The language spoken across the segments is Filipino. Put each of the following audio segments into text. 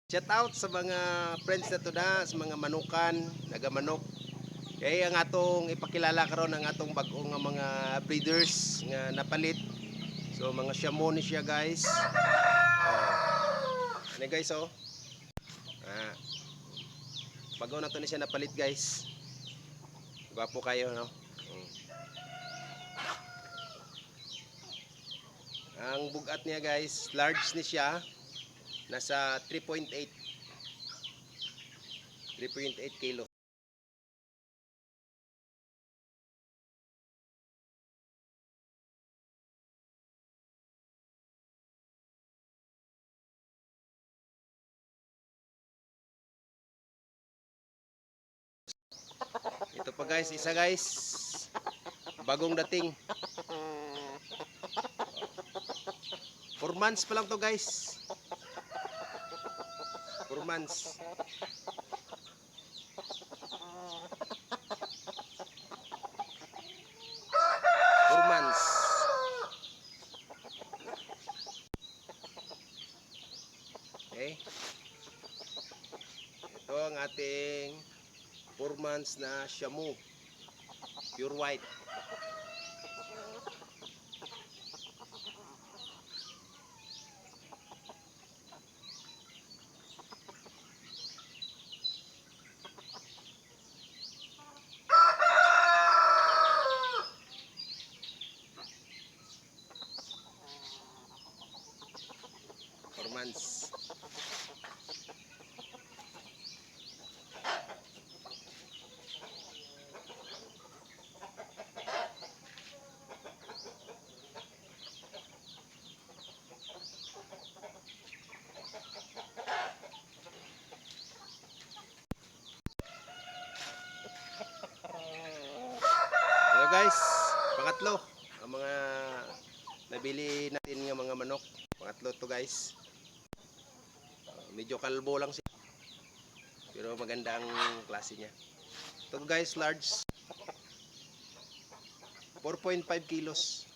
Shout out sa mga friends na to na, sa mga manukan, nagamanok. Kaya ang atong ipakilala karon ang atong bag-o nga mga breeders nga napalit. So mga Shamo ni siya guys. Ano guys oh. Ah, bag-o na to ni siya napalit guys. Gwapo kayo no. Ang bugat niya guys, large ni siya. Nasa 3.8 kilo. Ito pa guys, isa guys. Bagong dating. 4 months pa lang to guys. 4 months. 4 months. Okay. Ito ang ating 4 months na Shamu. Pure white. Four months. Hello guys, pangatlo ang mga nabili natin ng mga manok. Pangatlo to guys. Medyo kalbo lang siya. Pero maganda ang klase niya. Ito guys, large. 4.5 kilos.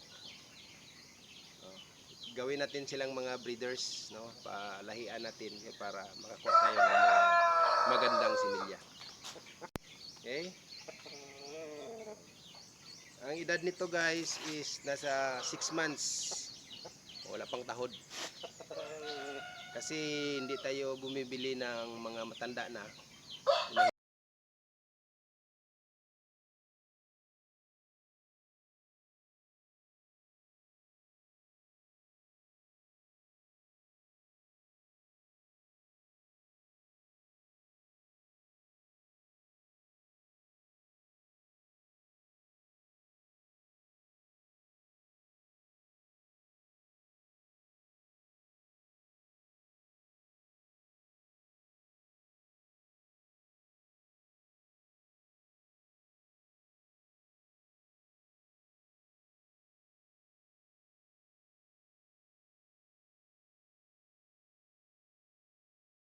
Gawin natin silang mga breeders, no? Palahian natin para makakuha tayo ng mga magandang similya. Okay? Ang edad nito guys is nasa 6 months. Wala pang tahod. Kasi hindi tayo bumibili ng mga matanda na.